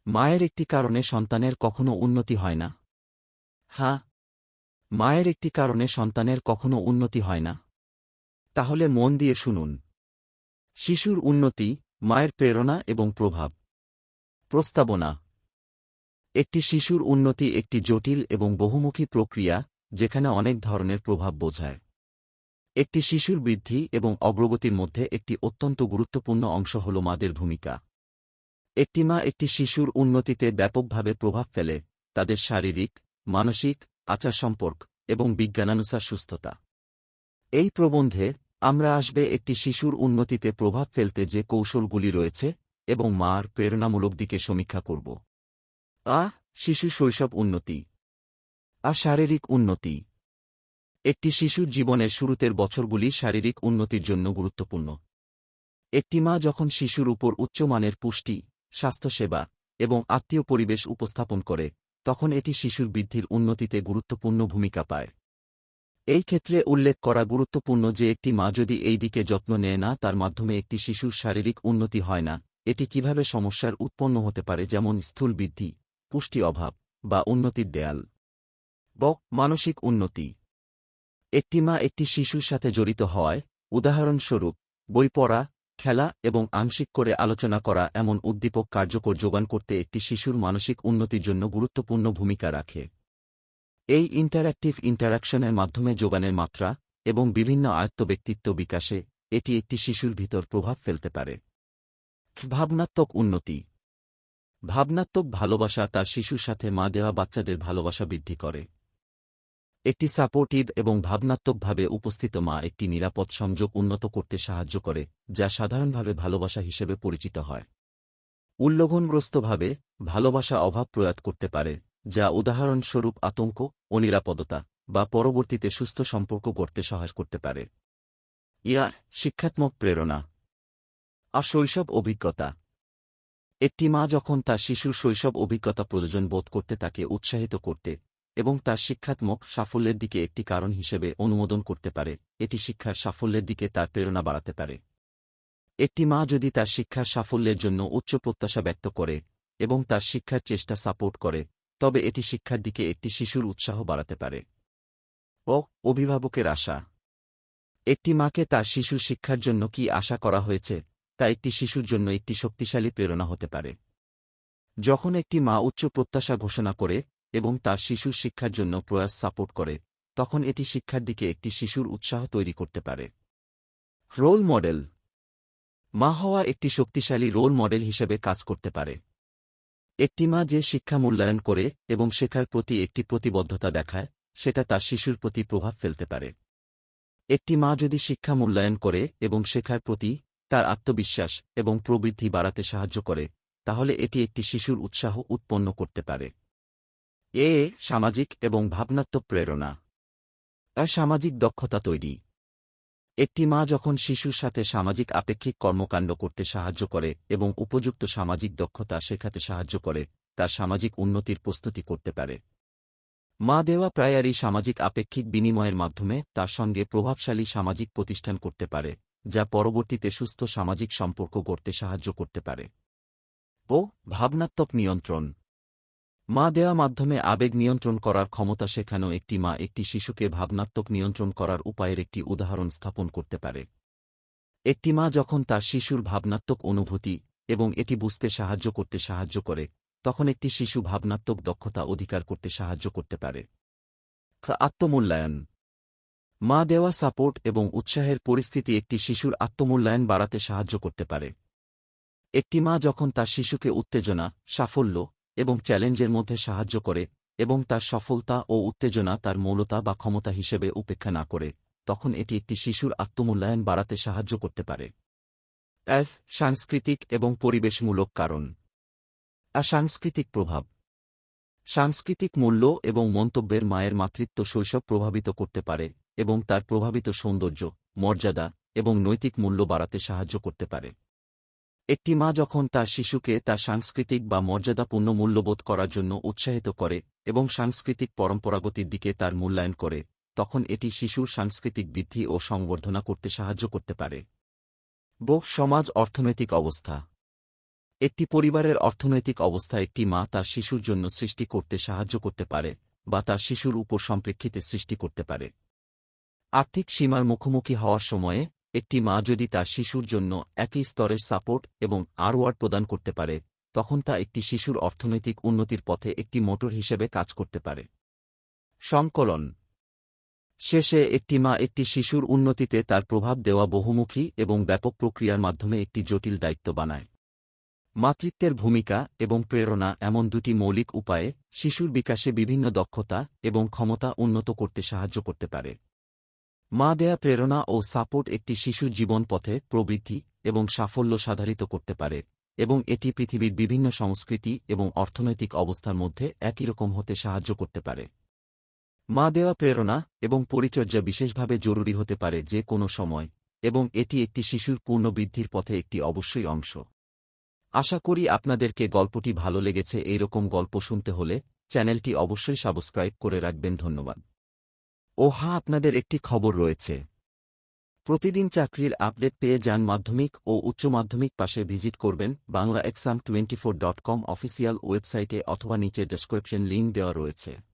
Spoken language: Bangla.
মায়ের একটি কারণে সন্তানের কখনো উন্নতি হয় না। হ্যাঁ, মায়ের একটি কারণে সন্তানের কখনো উন্নতি হয় না। তাহলে মন দিয়ে শুনুন। শিশুর উন্নতি, মায়ের প্রেরণা এবং প্রভাব। প্রস্তাবনা। একটি শিশুর উন্নতি একটি জটিল এবং বহুমুখী প্রক্রিয়া, যেখানে অনেক ধরনের প্রভাব বোঝায়। একটি শিশুর বৃদ্ধি এবং অগ্রগতির মধ্যে একটি অত্যন্ত গুরুত্বপূর্ণ অংশ হল মাদের ভূমিকা। একটি মা একটি শিশুর উন্নতিতে ব্যাপকভাবে প্রভাব ফেলে, তাদের শারীরিক, মানসিক, আচার সম্পর্ক এবং বিজ্ঞানানুসার সুস্থতা। এই প্রবন্ধে আমরা আসবে একটি শিশুর উন্নতিতে প্রভাব ফেলতে যে কৌশলগুলি রয়েছে এবং মার প্রেরণামূলক দিকে সমীক্ষা করব। শিশু শৈশব উন্নতি। শারীরিক উন্নতি। একটি শিশুর জীবনের শুরুতের বছরগুলি শারীরিক উন্নতির জন্য গুরুত্বপূর্ণ। একটি মা যখন শিশুর উপর উচ্চমানের পুষ্টি, স্বাস্থ্যসেবা এবং আত্মীয় পরিবেশ উপস্থাপন করে, তখন এটি শিশুর বৃদ্ধির উন্নতিতে গুরুত্বপূর্ণ ভূমিকা পায়। এই ক্ষেত্রে উল্লেখ করা গুরুত্বপূর্ণ যে একটি মা যদি এই দিকে যত্ন নেয় না, তার মাধ্যমে একটি শিশুর শারীরিক উন্নতি হয় না। এটি কিভাবে সমস্যার উৎপন্ন হতে পারে, যেমন স্থূল বৃদ্ধি, পুষ্টি অভাব বা উন্নতির দেয়াল। মানসিক উন্নতি। একটি মা একটি শিশুর সাথে জড়িত হওয়ায়, উদাহরণস্বরূপ বই পড়া, খেলা এবং আংশিক করে আলোচনা করা এমন উদ্দীপক কার্যকর যোগান করতে একটি শিশুর মানসিক উন্নতির জন্য গুরুত্বপূর্ণ ভূমিকা রাখে। এই ইন্টারাকশনের মাধ্যমে যোগানের মাত্রা এবং বিভিন্ন আয়ত্ত ব্যক্তিত্ব বিকাশে এটি একটি শিশুর ভিতর প্রভাব ফেলতে পারে। ভাবনাত্মক উন্নতি। ভাবনাত্মক ভালোবাসা তার শিশুর সাথে মা দেওয়া বাচ্চাদের ভালোবাসা বৃদ্ধি করে। একটি সাপোর্টিভ এবং ভাবনাত্মকভাবে উপস্থিত মা একটি নিরাপদ সংযোগ উন্নত করতে সাহায্য করে, যা সাধারণভাবে ভালোবাসা হিসেবে পরিচিত হয়। উল্লঙ্ঘনগ্রস্তভাবে ভালোবাসা অভাব প্রয়াত করতে পারে, যা উদাহরণস্বরূপ আতঙ্ক, অনিরাপদতা বা পরবর্তীতে সুস্থ সম্পর্ক গড়তে সহায়তা করতে পারে। শিক্ষাত্মক প্রেরণা। শৈশব অভিজ্ঞতা। একটি মা যখন তার শিশুর শৈশব অভিজ্ঞতা প্রয়োজন বোধ করতে তাকে উৎসাহিত করতে এবং তার শিক্ষাত্মক সাফল্যের দিকে একটি কারণ হিসেবে অনুমোদন করতে পারে, এটি শিক্ষার সাফল্যের দিকে তার প্রেরণা বাড়াতে পারে। একটি মা যদি তার শিক্ষার সাফল্যের জন্য উচ্চ প্রত্যাশা ব্যক্ত করে এবং তার শিক্ষার চেষ্টা সাপোর্ট করে, তবে এটি শিক্ষার দিকে একটি শিশুর উৎসাহ বাড়াতে পারে। অভিভাবকের আশা। একটি মাকে তার শিশুর শিক্ষার জন্য কি আশা করা হয়েছে, তা একটি শিশুর জন্য একটি শক্তিশালী প্রেরণা হতে পারে। যখন একটি মা উচ্চ প্রত্যাশা ঘোষণা করে এবং তার শিশুর শিক্ষার জন্য প্রয়াস সাপোর্ট করে, তখন এটি শিক্ষার দিকে একটি শিশুর উৎসাহ তৈরি করতে পারে। Role model. মা হওয়া একটি শক্তিশালী রোল মডেল হিসেবে কাজ করতে পারে। একটি মা যে শিক্ষা মূল্যায়ন করে এবং শেখার প্রতি একটি প্রতিবদ্ধতা দেখায়, সেটা তার শিশুর প্রতি প্রভাব ফেলতে পারে। একটি মা যদি শিক্ষা মূল্যায়ন করে এবং শেখার প্রতি তার আত্মবিশ্বাস এবং প্রবৃদ্ধি বাড়াতে সাহায্য করে, তাহলে এটি একটি শিশুর উৎসাহ উৎপন্ন করতে পারে। সামাজিক এবং ভাবনাত্মক প্রেরণা। সামাজিক দক্ষতা তৈরি। একটি মা যখন শিশুর সাথে সামাজিক আপেক্ষিক কর্মকাণ্ড করতে সাহায্য করে এবং উপযুক্ত সামাজিক দক্ষতা শেখাতে সাহায্য করে, তার সামাজিক উন্নতির প্রস্তুতি করতে পারে। মা দেওয়া প্রায়ারই সামাজিক আপেক্ষিক বিনিময়ের মাধ্যমে তার সঙ্গে প্রভাবশালী সামাজিক প্রতিষ্ঠান করতে পারে, যা পরবর্তীতে সুস্থ সামাজিক সম্পর্ক গড়তে সাহায্য করতে পারে। ভাবনাত্মক নিয়ন্ত্রণ। মা দেওয়া মাধ্যমে আবেগ নিয়ন্ত্রণ করার ক্ষমতা শেখানো একটি মা একটি শিশুকে ভাবনাত্মক নিয়ন্ত্রণ করার উপায়ের একটি উদাহরণ স্থাপন করতে পারে। একটি মা যখন তার শিশুর ভাবনাত্মক অনুভূতি এবং এটি বুঝতে সাহায্য করে, তখন একটি শিশু ভাবনাত্মক দক্ষতা অধিকার করতে সাহায্য করতে পারে। আত্মমূল্যায়ন। মা দেওয়া সাপোর্ট এবং উৎসাহের পরিস্থিতি একটি শিশুর আত্মমূল্যায়ন বাড়াতে সাহায্য করতে পারে। একটি মা যখন তার শিশুকে উত্তেজনা, সাফল্য এবং চ্যালেঞ্জের মধ্যে সাহায্য করে এবং তার সফলতা ও উত্তেজনা তার মৌলতা বা ক্ষমতা হিসেবে উপেক্ষা না করে, তখন এটি একটি শিশুর আত্মমূল্যায়ন বাড়াতে সাহায্য করতে পারে। সাংস্কৃতিক এবং পরিবেশমূলক কারণ। সাংস্কৃতিক প্রভাব। সাংস্কৃতিক মূল্য এবং মন্তব্যের মায়ের মাতৃত্ব শৈশব প্রভাবিত করতে পারে এবং তার প্রভাবিত সৌন্দর্য, মর্যাদা এবং নৈতিক মূল্য বাড়াতে সাহায্য করতে পারে। একটি মা যখন তার শিশুকে তার সাংস্কৃতিক বা মর্যাদাপূর্ণ মূল্যবোধ করার জন্য উৎসাহিত করে এবং সাংস্কৃতিক পরম্পরাগতির দিকে তার মূল্যায়ন করে, তখন এটি শিশুর সাংস্কৃতিক বৃদ্ধি ও সংবর্ধনা করতে সাহায্য করতে পারে। সমাজ অর্থনৈতিক অবস্থা। একটি পরিবারের অর্থনৈতিক অবস্থা একটি মা তার শিশুর জন্য সৃষ্টি করতে সাহায্য করতে পারে বা তার শিশুর উপর সম্প্রেক্ষিতে সৃষ্টি করতে পারে। আর্থিক সীমার মুখোমুখি হওয়ার সময়ে একটি মা যদি তার শিশুর জন্য একই স্তরের সাপোর্ট এবং আরওয়ার্ড প্রদান করতে পারে, তখন তা একটি শিশুর অর্থনৈতিক উন্নতির পথে একটি মোটর হিসেবে কাজ করতে পারে। সংকলন শেষে একটি মা একটি শিশুর উন্নতিতে তার প্রভাব দেওয়া বহুমুখী এবং ব্যাপক প্রক্রিয়ার মাধ্যমে একটি জটিল দায়িত্ব বানায়। মাতৃত্বের ভূমিকা এবং প্রেরণা এমন দুটি মৌলিক উপায়ে শিশুর বিকাশে বিভিন্ন দক্ষতা এবং ক্ষমতা উন্নত করতে সাহায্য করতে পারে। মা দেয়া প্রেরণা ও সাপোর্ট একটি শিশুর জীবন পথে প্রবৃদ্ধি এবং সাফল্য সাধারিত করতে পারে এবং এটি পৃথিবীর বিভিন্ন সংস্কৃতি এবং অর্থনৈতিক অবস্থার মধ্যে একই রকম হতে সাহায্য করতে পারে। মা দেওয়া প্রেরণা এবং পরিচর্যা বিশেষভাবে জরুরি হতে পারে যে কোনো সময়, এবং এটি একটি শিশুর পূর্ণ বৃদ্ধির পথে একটি অবশ্যই অংশ। আশা করি আপনাদেরকে গল্পটি ভালো লেগেছে। এইরকম গল্প শুনতে হলে চ্যানেলটি অবশ্যই সাবস্ক্রাইব করে রাখবেন। ধন্যবাদ। ও হ্যাঁ, আপনাদের একটি খবর রয়েছে। প্রতিদিন চাকরির আপডেট পেয়ে যান মাধ্যমিক ও উচ্চ মাধ্যমিক পাশে ভিজিট করবেন banglaexam24.com অফিসিয়াল ওয়েবসাইটে অথবা নিচে ডেসক্রিপশন লিঙ্ক দেওয়া রয়েছে।